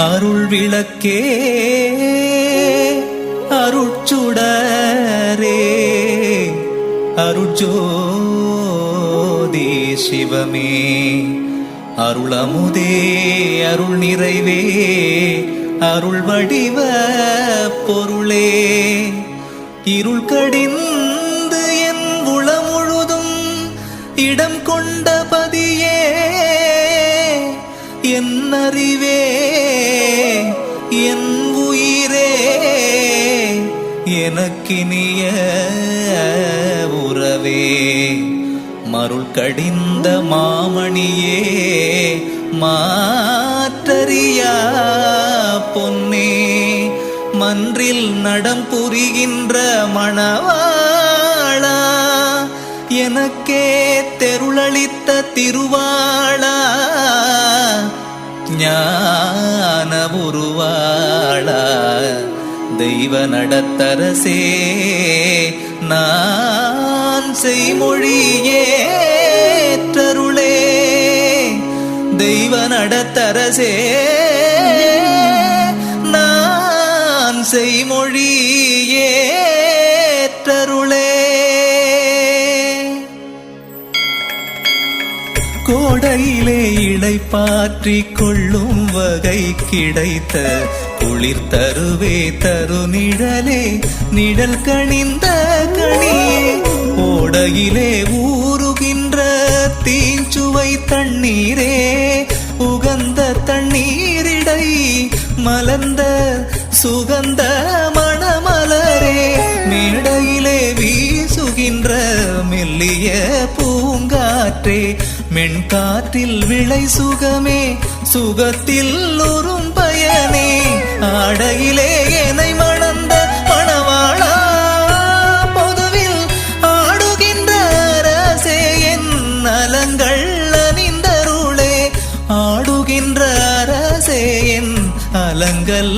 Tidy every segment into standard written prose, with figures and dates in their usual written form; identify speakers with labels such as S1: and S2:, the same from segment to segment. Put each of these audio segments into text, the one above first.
S1: அருள் விளக்கே அருட்சுடரே அருட்ஜோதி சிவமே அருளமுதே அருள் நிறைவே அருள் வடிவ பொருளே இருள் கடிந்து என் உளமுழுதும் இடம் கொண்ட பதியே என் அறிவே என் உயிரே எனக்கினிய உறவே மருள் கடிந்த மாமணியே மாற்றறியா பொன்னே மன்றில் நடம் புரிகின்ற மணவாளா எனக்கே தெருளளித்த திருவாளா ஞான உருவாளா தெய்வ நடத்தரசே நான் செய்மொழியேற்றருளே தெய்வ நடத்தரசே நான் செய்மொழியேற்றருளே கோடையிலே இளைப்பாற்றி கொள்ளும் வகை கிடைத்த குளிர் தருவே தருநிழலே நிழல் கணிந்த கணியே ஓடையிலே ஊறுகின்ற தீஞ்சுவை தண்ணீரே உகந்த தண்ணீரிடை மலர்ந்த சுகந்த மணமலரே மேடையிலே வீசுகின்ற மெல்லிய பூங்காற்றே மென்காற்றில் விளை சுகமே சுகத்தில் உறும் பயனே ஆடையிலே என்னை மணந்த மணவாளா பொதுவில் ஆடுகின்ற அரசே என் அலங்கள் அணிந்தருளே ஆடுகின்ற அரசே என் அலங்கள்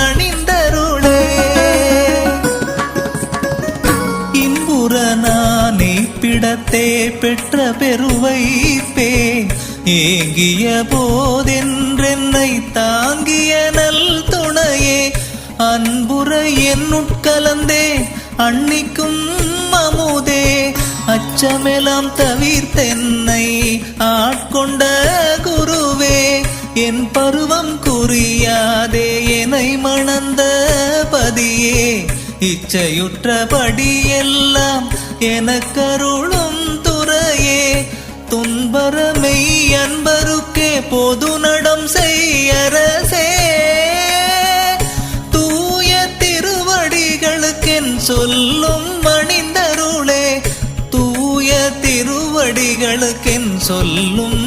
S1: அணிந்தருளே இன்புற நானே பிடத்தே பெற்ற பெருவைப்பே ஏங்கிய போதென்றென்னை தாங்கிய நல் துணையே அன்புற என்னுட்கலந்தே அன்னிக்கும் அமுதே அச்சமெல்லாம் தவிர்த்தென்னை ஆட்கொண்ட குருவே என் பருவம் குறியாதே என்னை மணந்த பதியே இச்சையுற்றபடியெல்லாம் எனக்கருளும் துறையே துன்பரமை அன்பருக்கே பொது நடம் செய்யரசே தூய திருவடிகளுக்கென் சொல்லும் மணிந்தருளே தூய திருவடிகளுக்கென் சொல்லும்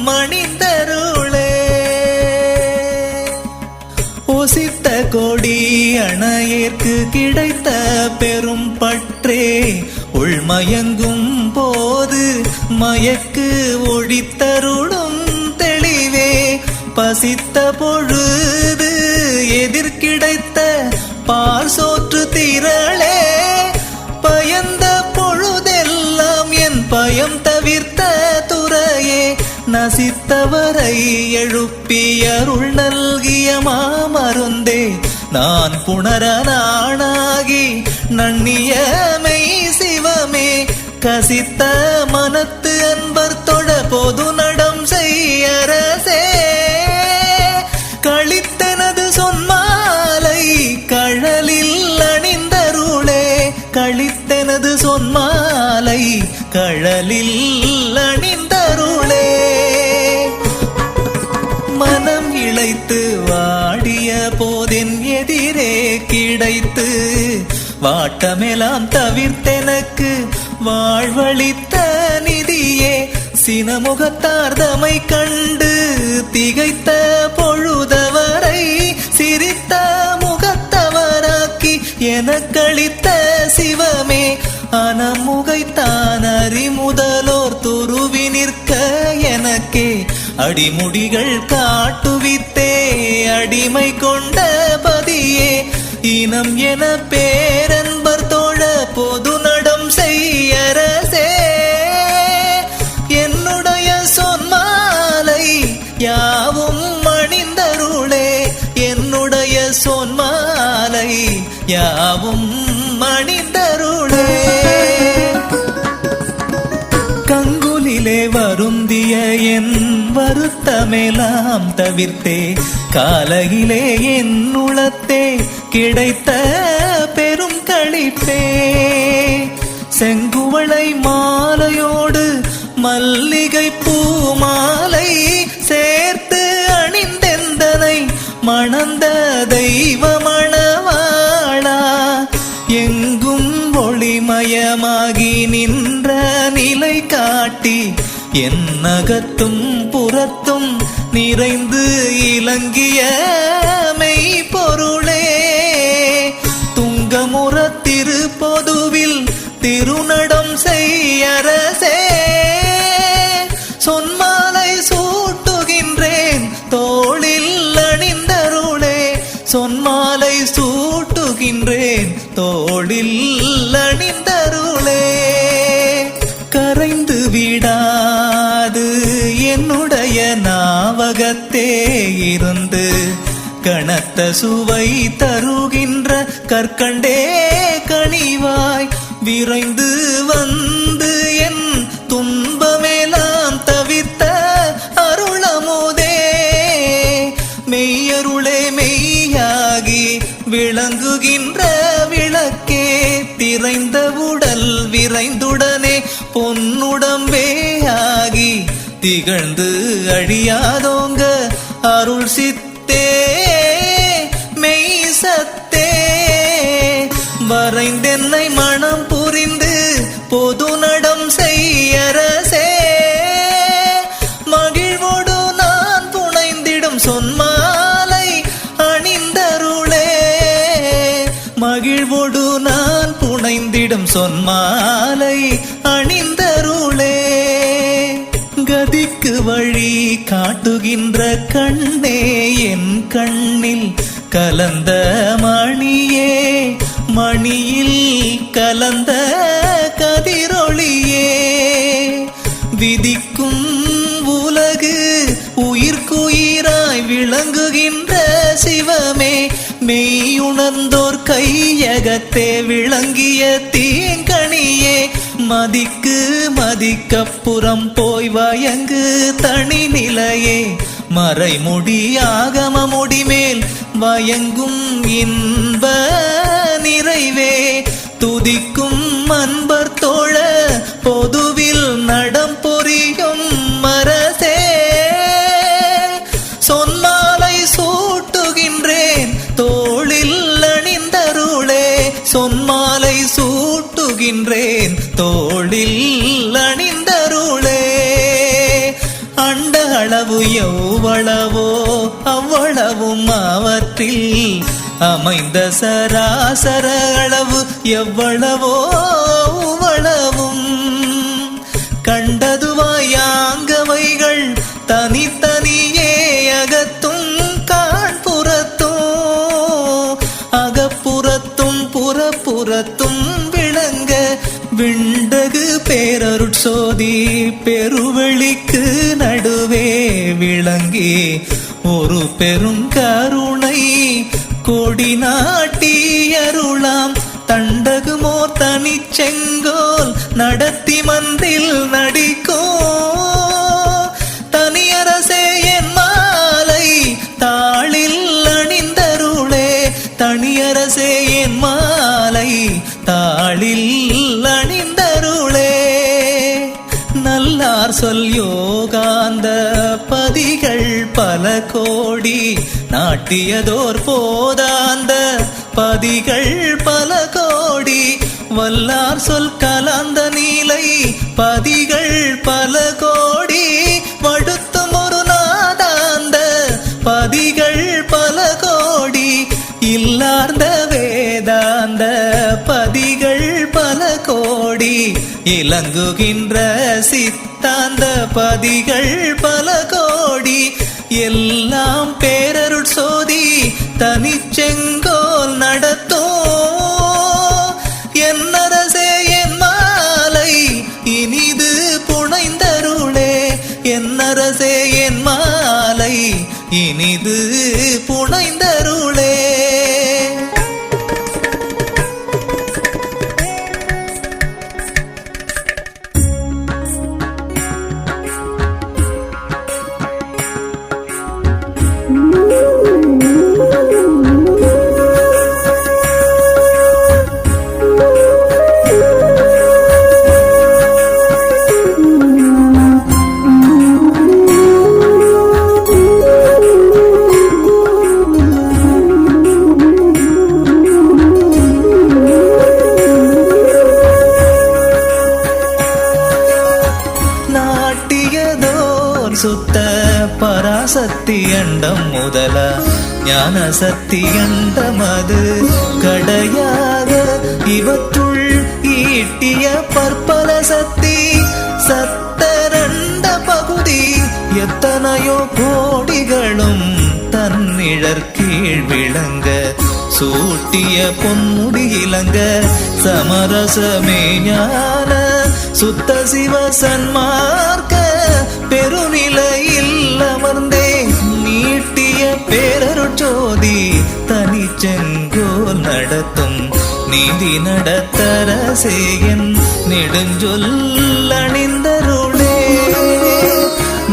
S1: மணிந்தருளே ஓசித்த கோடி அணையேற்கு கிடைத்த பெரும் பற்றே உள்மயங்கும் போது மயக்கு ஒழித்தருளும் தெளிவே பசித்த பொழுது எதிர்கிடைத்த பால் சோற்று திரளே பயந்த பொழுதெல்லாம் என் பயம் தவிர்த்த துறையே நசித்தவரை எழுப்பி அருள் நல்கிய மாமருந்தே நான் புணர நானாகி நன்னிய மெய் சிவமே கசித்த மனத்து அன்பர் தொட பொது நடம் செய்யரசே கழித்தனது சொன்மாலை கழலில் அணிந்தருளே கழித்தனது சொன்மாலை கழலில் அணிந்தருளே மனம் இழைத்து வாடிய போதென் எதிரே கிடைத்து வாட்டமெல்லாம் தவிர்த்தெனக்கு வாழ்வழித்த நிதியே சினமுகத்தார்தமை கண்டு திகைத்த பொழுதவரை சிரித்த முகத்தவராக்கி எனக்களித்த சிவமே அனமுகைத்தான் அறிமுதலோர் துருவி நிற்க எனக்கே அடிமுடிகள் காட்டுவித்தே அடிமை கொண்ட பதியே இனம் என பேரன்பர் தோழ பொது நடம் செய்யரசே என்னுடைய சொன்மாலை யாவும் அணிந்தருளே யாவும் மணிந்தருளே. கங்குலிலே வருந்திய என் வருத்தமெல்லாம் தவிர்த்தே காலையிலே என் உளத்தே கிடைத்த பெரும் களிப்பே. செங்குவளை மாலையோடு மல்லிகை பூ மாலை சேர்த்து அணிந்தெந்தனை மணந்த தெய்வ மணவாளா. எங்கும் ஒளிமயமாகி நின்ற நிலை காட்டி என் அகத்தும் புறத்தும் நிறைந்து இலங்கிய மெய்ப்பொருளே. துங்கமுற திருப்பொதுவில் திருநடம் செய்யரசே. சொன்மாலை சூட்டுகின்றேன் தோளில் அணிந்தருளே. சொன்மாலை சூட்டுகின்றேன் தோளில் அணிந்தருளே. கரைந்து விடாது என்னுடைய நாவகத்தே இருந்து கனத்த சுவை தருகின்ற கற்கண்டே கனிவாய் விரைந்து வந்து என் துன்பமெல்லாம் தவிர்த்த அருளமுதே. மெய்யருளே மெய்யாகி விளங்குகின்ற விளக்கே. திரைந்த உடல் விரைந்துடனே பொன்னுடம்பே ஆகி திகழ்ந்து அழியாதோங்க அருள் சித்தே மெய் சத்தே. வரைந்தென்னை மனம் புரிந்து பொது நடம் செய்யரசே. மகிழ்வோடு நான் புனைந்திடும் சொன்மாலை அணிந்தருளே. மகிழ்வோடு நான் புனைந்திடும் சொன்மாலை அணிந்தருளே. கதிக்கு வழி காட்டுகின்ற கண்ணே என் கண்ணில் கலந்த மணியே. மணியில் கலந்த கதிரொளியே. விதிக்கும் உலகு உயிர்க்குயிராய் விளங்குகின்ற சிவமே. மெய்யுணர்ந்தோர் கையகத்தே விளங்கிய தீங்கணியே. மதிக்கு மதிக்கப்புறம் போய் வயங்கு தனி நிலையே. மறைமுடி ஆகம முடிமேல் வயங்கும் இன்ப நிறைவே. துதிக்கும் அன்பர் தோழ பொதுவில் நடம் பொறியும் மரசே. சொன்மாலை சூட்டுகின்றேன் தோளில் அணிந்தருளே. சொன்மாலை சூட்டுகின்றேன் தோளில் அணிந்தருளே. அண்ட அளவு எவ்வளவோ அவ்வளவும் அவற்றில் அமைந்த சராசர அளவு எவ்வளவோ அவ்வளவும் கண்டதுவாயாங்கவைகள் தனித்தனியே. அகத்தும் காண்புறத்தும் அகப்புறத்தும் புறப்புறத்தும் விளங்க விண்டகு பேரருட்சோதி பெருவெளிக்கு நடுவே விளங்கி ஒரு பெரும் கருணை கொடி நாட்டி அருளாம். தண்டகுமோ தனி செங்கோல் நடத்தி மன்றில் நடிக்கோ. தனியரசே என் மாலை தாளில் அணிந்தருளே. தனியரசே என் மாலை தாளில் அணிந்தருளே. நல்லார் சொல் யோகாந்த பதிகள் பல கோடி நாட்டியதோர் போதாந்த பதிகள் பல கோடி. வல்லார் சொல் கலந்த நீலை பதிகள் பல கோடி. வடுத்தும் ஒரு நாதாந்த பதிகள் பல கோடி. இல்லார்ந்த வேதாந்த பதிகள் பல கோடி. இலங்குகின்ற சித்தாந்த பதிகள் பல கோடி. எல்லாம் பேரருட் சோதி தனிச்செங்கோல் நடத்தோ. என்னரசே என் மாலை இனிது புனைந்தருளே. என்னரசே என் மாலை இனிது புனைந்தருளே. சுத்த பராசக்தி அண்டம் முதல ஞான சக்தி அண்டமது கடையாக இவற்றுள் ஈட்டிய பற்பல சக்தி சத்தரண்ட பகுதி எத்தனையோ கோடிகளும் தன்னிழற் கீழ் விளங்க சூட்டிய பொன்முடி இளங்க சமரசமே ஞான சுத்த சிவ சன்மார்க்க பெருநிலையில் அமர்ந்தே நீட்டிய பேரருட்சோதி தனி செங்கோல் நடத்தும் நீதி நடத்தரசேயன் நெடுஞ்சொல் அணிந்தருளே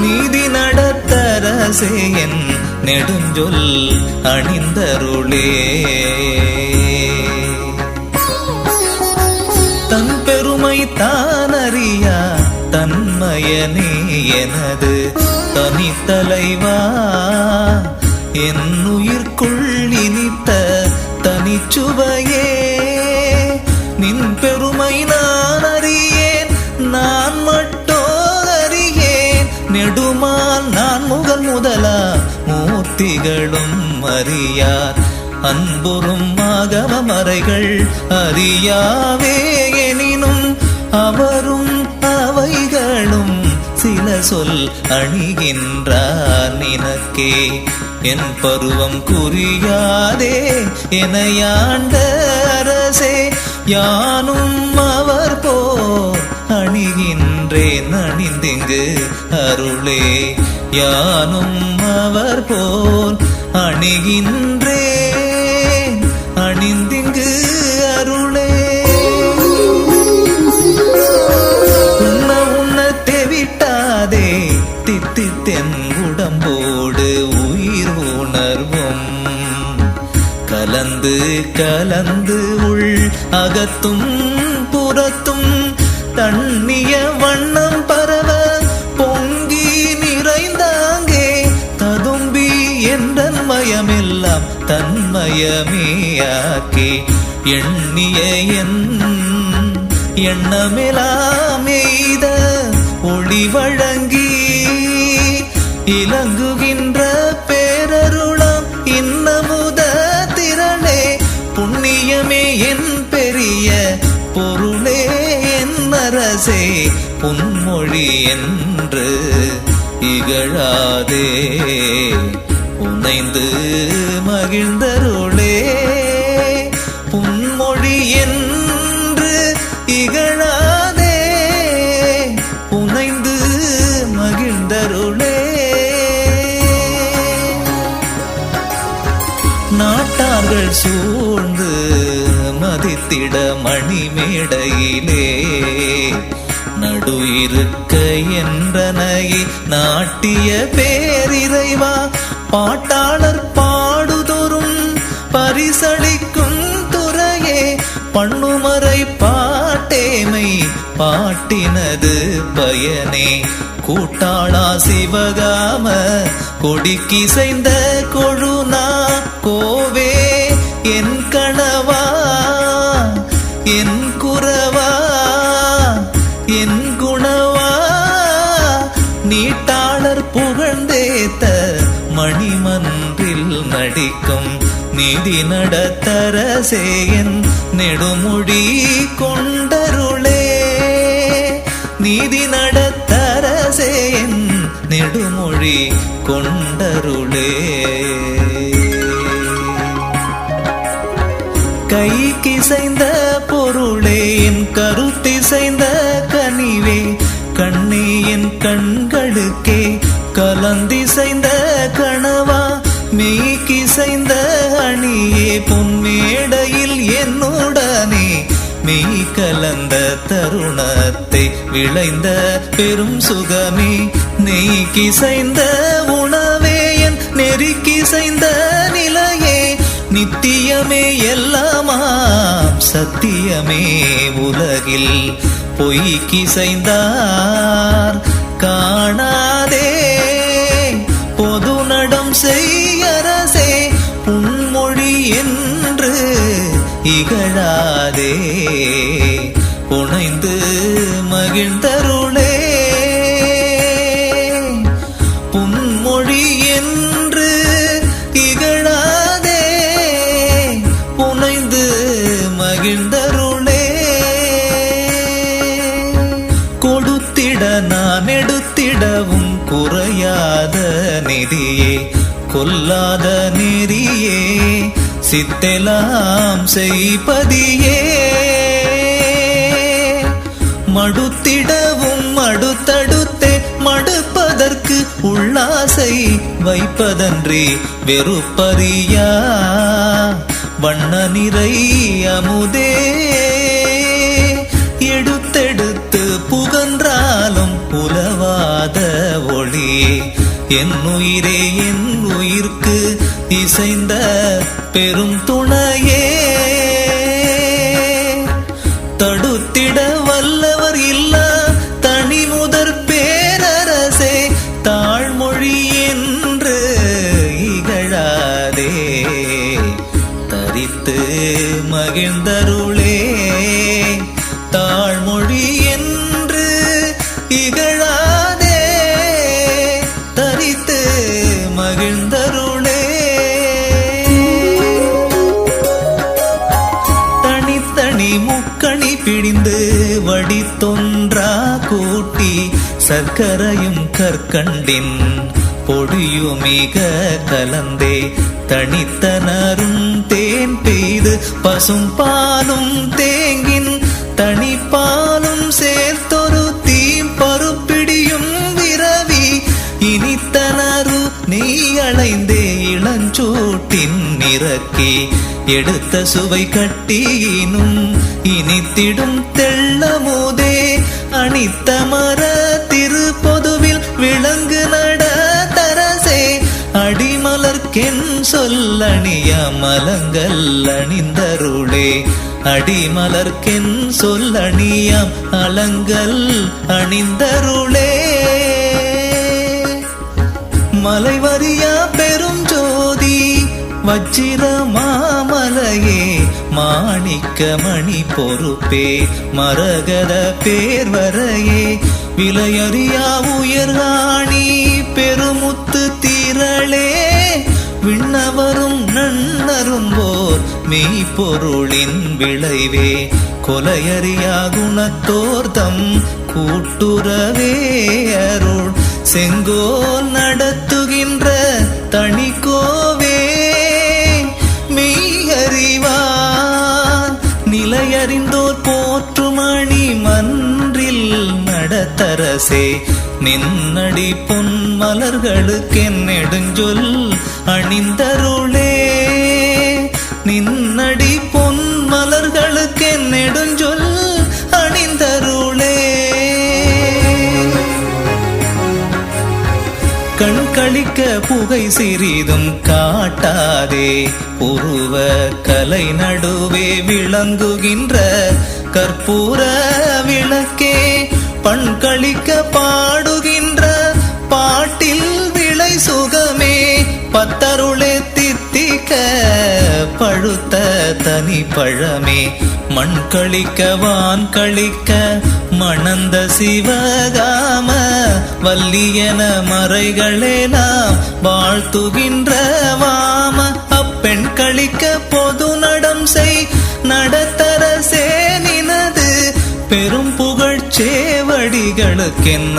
S1: நீதி நடத்தரசேயன் நெடுஞ்சொல் அணிந்தருளே தன் பெருமை தானறியா தன்மயனே எனது தனித்தலைவா என் உயிர்க்குள் இனித்த தனிச்சுவையே நின் பெருமை நான் அறியேன் நான் மட்டும் அறியேன் நெடுமால் நான் முதலா மூர்த்திகளும் அறியார் அன்புறும் ஆகம மறைகள் அறியாவே எனினும் அவரும் அவைகளும் சில சொல் அணிகின்றார் நினக்கே என் பருவம் குறியாதே எனையாண்ட அரசே யானும் அவர் போ அணிகின்றேன் அணிந்திங்கு அருளே யானும் அவர் போல் அணிகின்றேன் அணிந்திங்கு அருளே உன்ன தெவிட்டாதே தித்தித்தென் உடம்போடு உயிர் உணர்வும் கலந்து கலந்து உள் அகத்தும் புறத்தும் தண்ணிய வண்ணம் பரவ பொங்கி நிறைந்தாங்கே ததும்பி என்றன்மயமெல்லாம் தன்மயமேயாக்கி எண்ணிய எண்ணமெலாம் எய்த ஒளி வழங்கி இலங்குகின்ற பேரருளாம் இன்னமுத திரளே புண்ணியமே என் பெரிய பொருளே என் அரசே புன்மொழி என்று இகழாதே புனைந்து மகிழ்ந்தருளே புன்மொழி என்று இகழாதே புனைந்து மகிழ்ந்தருளே நாட்டார்கள் சூழ்ந்து மதித்திட மணிமேடையிலே நடு இருக்க என்றனையை நாட்டிய பேரிறைவா பாட்டாளர் பாடுதொரும் பரிசளிக்கும் துறையே பண்ணுமறை பாட்டேமை பாட்டினது பயனே கூட்டாளா சிவகாம கொடிக்கிசைந்த கொழுநா கோவே என் கணவா என் குறவா என் குணவா நீட்டாளர் புகழ்ந்தேத்த மணிமன்றில் நடிக்கும் நீதி நடத்தரசேயன் நெடுமுடி கொண்டருளே நீதி நடத்தரசேயன் நெடுமொழி கொண்டருளே கைக்கிசைந்த பொருளே என் கருத்திசைந்த கனிவே கண்ணே என் கண்களுக்கே கலந்திசைந்த கணவா மெய்கிசைந்த அணியே பொன்மேடையில் என்னுடனே மெய் கலந்த தருணத்தை விளைந்த பெரும் சுகமே நெய்கிசைந்த உணவே என் நெறிக்கிசைந்த நிலையே நித்தியமே எல்லாமாம் சத்தியமே உலகில் பொய்க்கிசைந்தார் காணாதே பொது நடம் செய்யரசே புன்மொழி என்று இகழாதே புனைந்து மகிழ்ந்தருளே கெடுத்திடவும் குறையாத நிதியே கொல்லாத நெறியே சித்தெலாம் செய்பதியே மடுத்திடவும் மடுத்தடுத்தே மடுப்பதற்கு உள்ளாசை வைப்பதன்றி வெறுப்பறியா வண்ண நிறை அமுதே எடுத்தெடுத்து புகன்றாலும் புலவாத ஒளியே என் உயிரே என் உயிர்க்கு இசைந்த பெரும் துணையே தடுத்திட வல்லவர் இல்லா தனி முதற் பேரரசே தாழ்மொழி என்று இகழாதே தரித்து மகிழ்ந்தருளே தாழ்மொழி என்று இகழாதே தரித்து மகிழ்ந்தருளே தனித்தனி முக்கணி பிடிந்து வடித்தொன்றா கூட்டி சர்க்கரையும் கற்கண்டின் பொடியுமிக கலந்தே தனித்தனரும் தேன் பெய்து பசும் பாலும் தேங்கின் தனிப்பாலும் சேர்த்தொரு தீம்பருப்பிடியும் விரவி இனித்தனரு நீ அலைந்தே இளஞ்சூட்டின் இறக்கி எடுத்த சுவை கட்டியினும் இனித்திடும் தெள்ளமுதே அணித்த மர திருப்பொதுவில் விளங்கு நட தரசே அடிமலர்க்கென் சொல்லணிய மலங்கள் அணிந்தருளே அடிமலர்க்கென் சொல்லணியாம் அலங்கள் அணிந்தருளே மலைவரியா பெரும் ஜோதி வச்சிர மாமலையே மாணிக்க மணி பொறுப்பே மரகத பேர்வரையே விலையறியா உயர்காணி பெருமுத்து திரளே விண்ணவரும் நன்னரும்போர் மெய்ப்பொருளின் விளைவே கொலையறியா குணத்தோர்தம் கூட்டுறவே அருள் செங்கோல் நடத்துகின்ற தனிக்கோவே மெய்யறிவான் நிலையறிந்தோர் போற்றுமணி மன்றில் நடத்தரசே நின்னடி பொன் மலர்களுக்கென் நெடுஞ்சொல் அணிந்தருளே நின்னடி பொன் மலர்களுக்கென் நெடுஞ்சொல் அணிந்தருளே கண்களிக்க புகை சிறிதும் காட்டாதே உருவ கலை நடுவே விளங்குகின்ற கற்பூர விளக்கே பண்களிக்க பாடுகின்ற பாட்டில் விளை சுகமே பத்தருளே தித்திக்க பழுத்த தனி பழமே மண் கழிக்க வான் கழிக்க மணந்த சிவகாம வல்லியன மறைகளெல்லாம் வாழ்த்துகின்ற வாம அப்பெண் கழிக்க பொது நடம் செய் நடத்தரசே நினது பெரும் புகழ்ச்சேவடிகளுக்கென்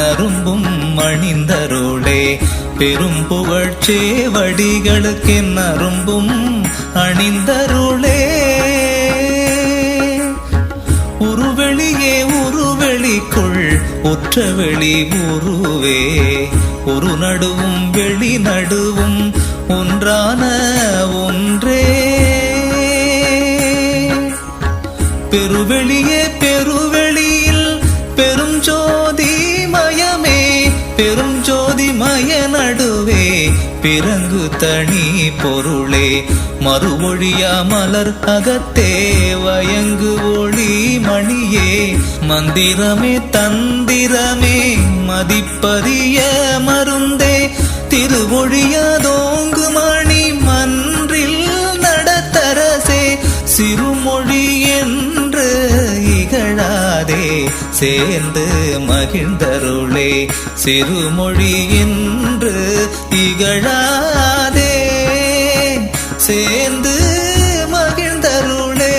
S1: அரும்பும் அணிந்தருளே பெரும் புகழ்ச்சேவடிகளுக்கென் அரும்பும் அணிந்தருளே உருவெளியே உருவெளிக்குள் உற்ற வெளி உருவே ஒரு நடுவும் வெளி நடுவும் ஒன்றான ஒன்றே பெருவெளியே பெருவெளியில் பெரும் ஜோதி மயமே பெரும் ஜோதி மய நடுவே பிறங்கு தனி பொருளே மறுமொழியா மலர் அகத்தே வயங்கு ஒளி மணியே மந்திரமே தந்திரமே மதிப்பரிய மருந்தே திருவொழியாதோங்கு மணி மன்றில் நடத்தரசே சிறுமொழி என்று இகழாதே சேர்ந்து மகிழ்ந்தருளே சிறுமொழி என்று இகழாதே சேர்ந்து மகிழ்ந்தருளே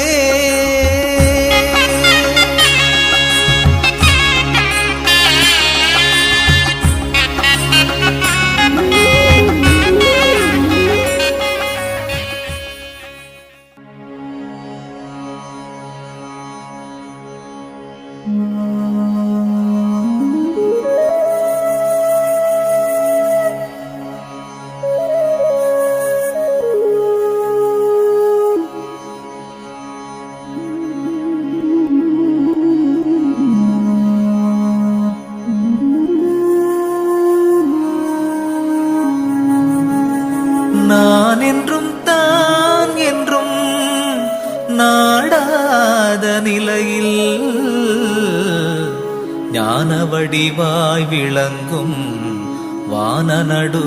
S1: ஞான வடிவாய் விளங்கும் வானநடு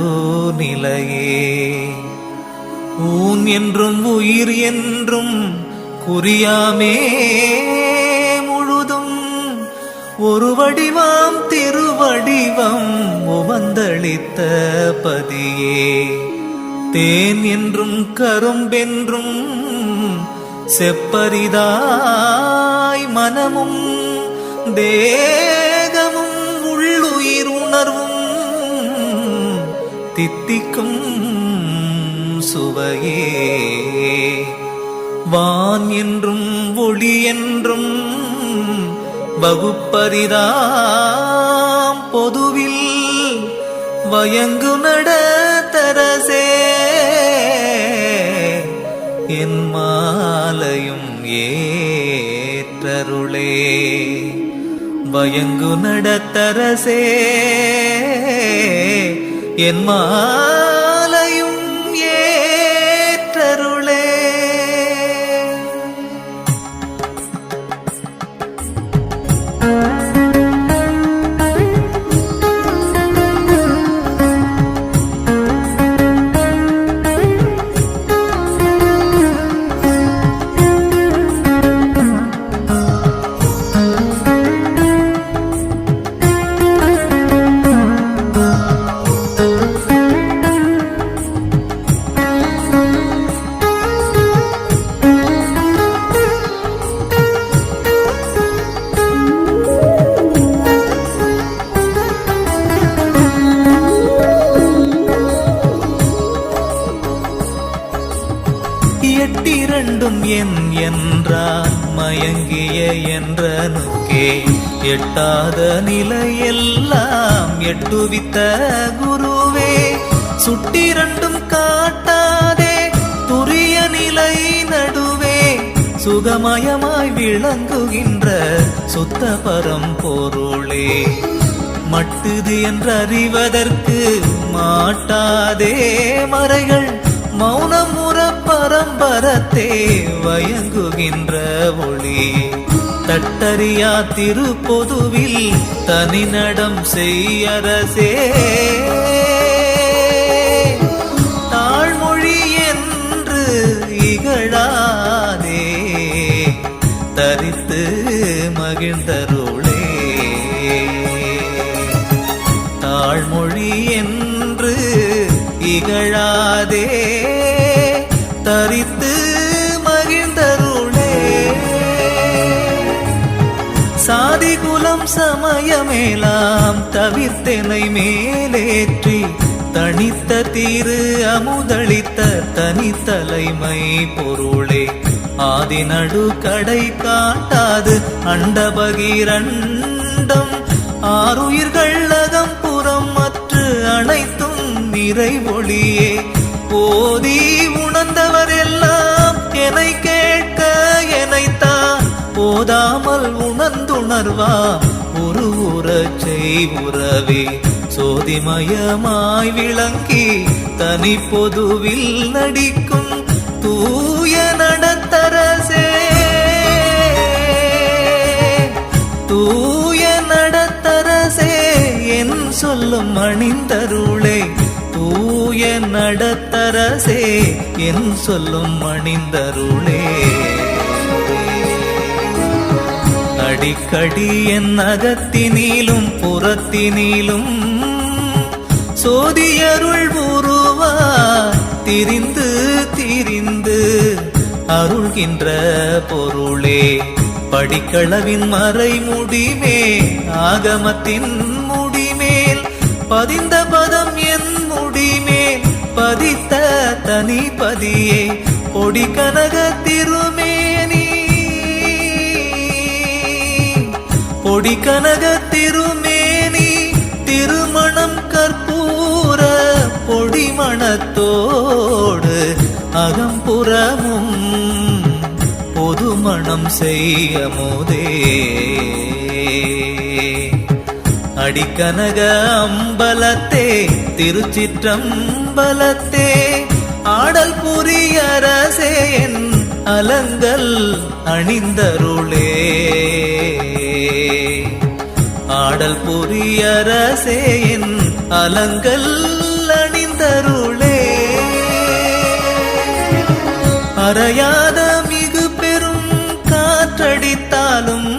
S1: நிலையே. ஊன் என்றும் உயிர் என்றும் குறியாமே முழுதும் ஒரு வடிவாம் திருவடிவம் உவந்தளித்த பதியே. தேன் என்றும் கரும்பென்றும் செப்பரிதாய் மனமும் தேகமும் உள்ளுயிர் உணர்வும் தித்திக்கும் சுவையே. வான் என்றும் ஒளி என்றும் வகுப்பரிதாம் பொதுவில் வயங்கு நடத்தரசே. என் மாலையும் ஏற்றருளே வயங்கு நடத்தரசே. என் மாலையும் ஏற்றருளே. எட்டிரண்டும் என் என்றான் மயங்கிய என்றனுக்கே. எட்டாத நிலையெல்லாம் எட்டுவித்த குருவே. சுட்டிரண்டும் காட்டாதே துரிய நிலை நடுவே. சுகமயமாய் விளங்குகின்ற சுத்த பரம்பொருளே. மட்டுது என்றறிவதற்கு மாட்டாதே மறைகள் மௌனமுற பரம்பரத்தே வயங்குகின்ற ஒளி. தட்டறியா திருப்பொதுவில் தனிநடம் செய்யரசே. தாழ்மொழி என்று இகழாதே தரித்து மகிழ்ந்தருளே. தாழ்மொழி என்று இகழாதே தரித்து மகிழ்ந்தருளே. சாதி குலம் சமயமேலாம் தவிர்த்தெனை மேலேற்றி தனித்த தீரு அமுதளித்த தனித்தலைமை பொருளே. ஆதி நடு கடை காட்டாது அண்டபகீரண்டம் ஆறுயிர்கள் அகம்புறம் மற்ற அனைத்தும் நிறை ஒளியே. ஓதி உணர்ந்தவர் எல்லாம் என்னை கேட்க எனைத்தான் போதாமல் உணர்ந்துணர்வா ஒரு உறச் செய்வுறவே. சோதிமயமாய் விளங்கி தனி பொதுவில் நடிக்கும் தூய நடத்தரசே. தூய நடத்தரசே என் சொல்லும் அணிந்தருளே. தூய நடத்தரசே என் சொல்லும் அணிந்தருளே. அடிக்கடி என் அகத்தினிலும் புறத்தினிலும் சோதியருள் உருவாய் திரிந்து திரிந்து அருள்கின்ற பொருளே. படிக்களவின் மறை முடிமே ஆகமத்தின் முடிமேல் பதிந்த பதம் என் முடிமேல் பதித்த தனி பதியே. பொடி கனக திருமேனி பொடி கனக திருமேனி திருமணம் கற்பூர பொடிமணத்தோடு அகம்புறமும் பொதுமணம் செய்யமுதே. அடிக்கனக அம்பலத்தே திருச்சிற்றம்பலத்தே ஆடல் புரியரசே என் அலங்கல் அணிந்தருளே. ஆடல் புரியரசே என் அலங்கல் அணிந்தருளே அறையாத மிகு பெரும் காற்றடித்தாலும்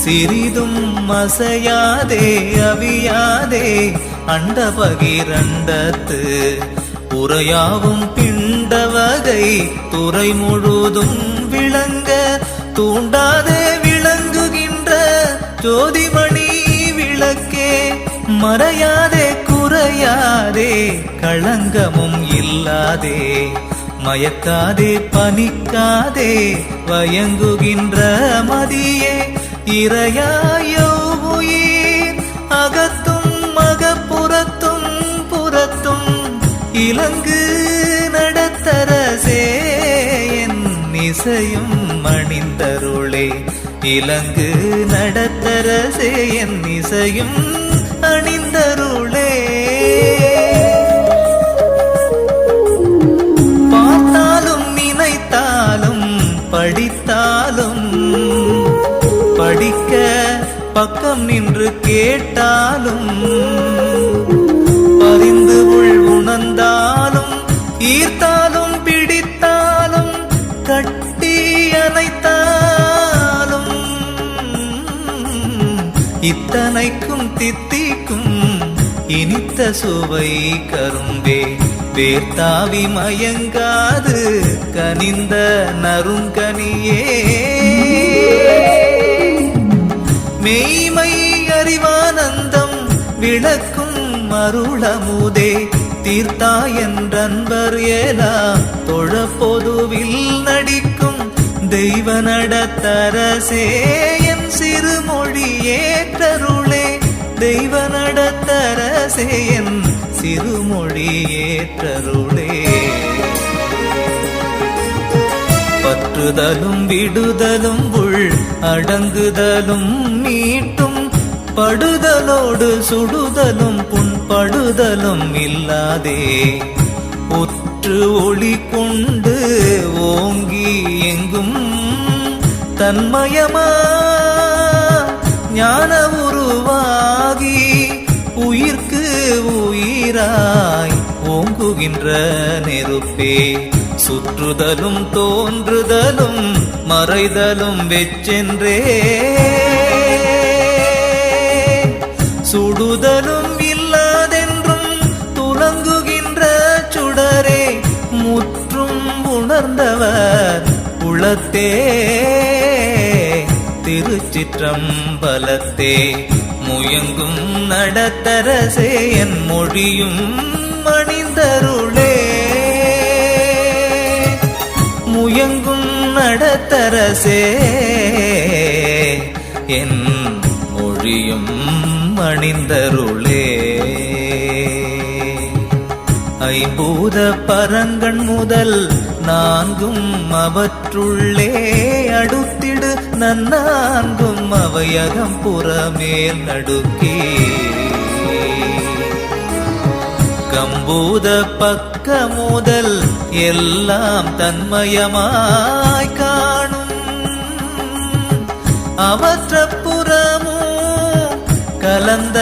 S1: சிறிதும் அசையாதே அவியாதே அண்ட பகிரண்டத்து உரையாவும் பிண்ட வகை துறை முழுதும் விளங்க தூண்டாதே விளங்குகின்ற ஜோதிமணி விளக்கே மறையாதே குறையாதே களங்கமும் இல்லாதே மயக்காதே பனிக்காதே வயங்குகின்ற மதியே இறையாயோ உயிர் அகத்தும் மகப்புறத்தும் புறத்தும் இலங்கு நடத்தரசே என் இசையும் அணிந்தருளே இலங்கு நடத்தரசே என் இசையும் அணிந்தருளே பார்த்தாலும் நினைத்தாலும் படித்தாலும் படிக்க பக்கம் நின்று கேட்டாலும் பரிந்து உள் உணர்ந்தாலும் ஈர்த்தாலும் பிடித்தாலும் கட்டி அணைத்தாலும் இத்தனைக்கும் தித்திக்கும் இனித்த சுவை கரும்பே வேர்த்தாவி மயங்காது கனிந்த நறுங்கனியே மெய்மை அறிவானந்தம் விளக்கும் அருளமுதே தீர்த்தாயன்றன்பர் ஏலாம் தொழ பொதுவில் நடிக்கும் தெய்வ நடத்தரசே என் சிறுமொழி ஏற்றருளே தெய்வ நடத்தரசே என் சிறுமொழி ஏற்றருளே பற்றுதலும் விடுதலும் உள் அடங்குதலும் மீட்டும் படுதலோடு சுடுதலும் புண்படுதலும் இல்லாதே உற்று ஒளி கொண்டு ஓங்கி எங்கும் தன்மயமா ஞான உருவாகி உயிர்க்கு உயிராய் ஓங்குகின்ற நெருப்பே சுற்றுதலும் தோன்றுதலும் மறைதலும் வெச்சென்றே சுடுதலும் இல்லாதென்றும் துலங்குகின்ற சுடரே முற்றும் உணர்ந்தவர் உளத்தே திருச்சிற்றம்பலத்தே முயங்கும் நடத்தரசே என் மொழியும் அணிந்தருளே முயங்கும் நடத்தரசே என் மொழியும் அணிந்தருளே ஐம்பூத பரங்கண் முதல் நான்கும் அவற்றுள்ளே அடுத்திடு நன்னான்கும் அவையகம் புறமேல் நடுக்கி கம்பூத பக்க முதல் எல்லாம் தன்மயமாய் காணும் அவற்றப்புறமோ கலந்த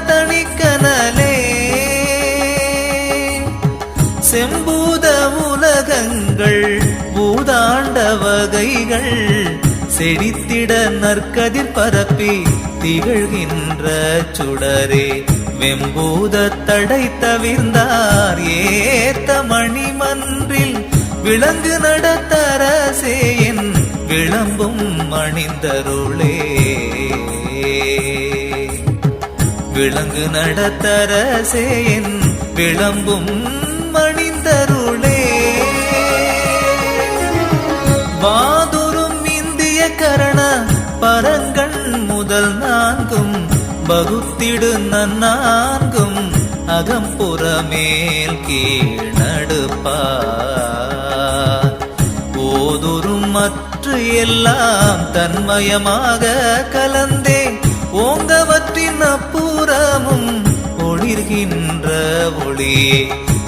S1: தனிக்கனலே செம்பூத உலகங்கள் பூதாண்ட வகைகள் செடித்திட நற்கதிர் பரப்பி திகழ்கின்ற சுடரே வெம்பூத தடை தவிர்ந்தார் ஏத்த மணிமன்றில் விளங்கு நடத்தரசே என் விளம்பும் அணிந்தருளே விளங்கு நடத்தரசே என் விளம்பும் அணிந்தருளே வாதுரும் இந்திய கரண பரங்கண் முதல் நான்கும் பகுத்திடு நன்னான்கும் அகம்புறமேல் கீழ் நடுப்பார் ஓதுரும் மற்ற எல்லாம் தன்மயமாக கலந்தே ஓங்கவற்றின் அப்புறமும் ஒளிர்கின்ற ஒளியே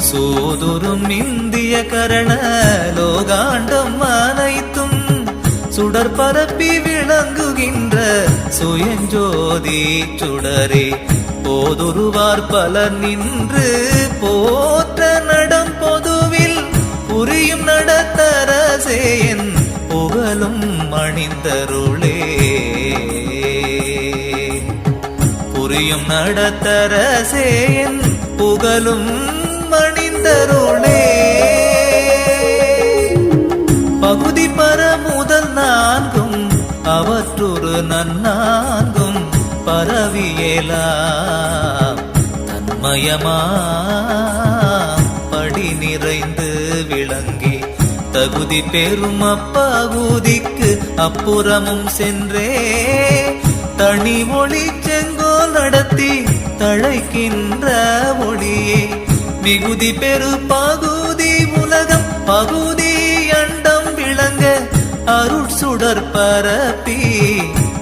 S1: சூதுரும் இந்திய கரண லோகாண்டம் அனைத்தும் சுடர் பரப்பி விளங்குகின்ற சுயஞ்சோதி சுடரே போதுருவார் பலர் நின்று போற்ற நடம் பொதுவில் புரியும் நடத்தரசேயன் புகழும் அணிந்தருளே புரியும் நடத்தரசேயன் புகழும் அணிந்தருளே பகுதி பர முதல் நான்கும் அவற்றொரு நன்னான்கும் பரவியலாம் தன்மயமா படி நிறைந்து விளங்கி தகுதி பெறும் அப்பகுதிக்கு அப்புறமும் சென்றே தனி ஒளி செங்கோல் நடத்தி தழைக்கின்ற ஒளியே மிகுதி பெரு பகுதி உலகம் பகுதி அண்டம் விளங்க அருட்சுடர் பரப்பி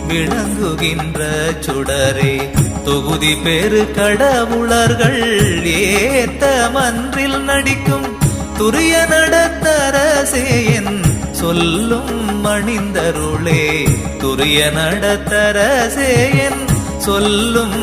S1: விளங்குகின்ற சுடரே தொகுதி பெரு கடவுளர்கள் ஏத்த மன்றில் நடிக்கும் துரிய நடத்தரசேயன் சொல்லும் அணிந்தருளே துரிய நடத்தரசேயன் சொல்லும்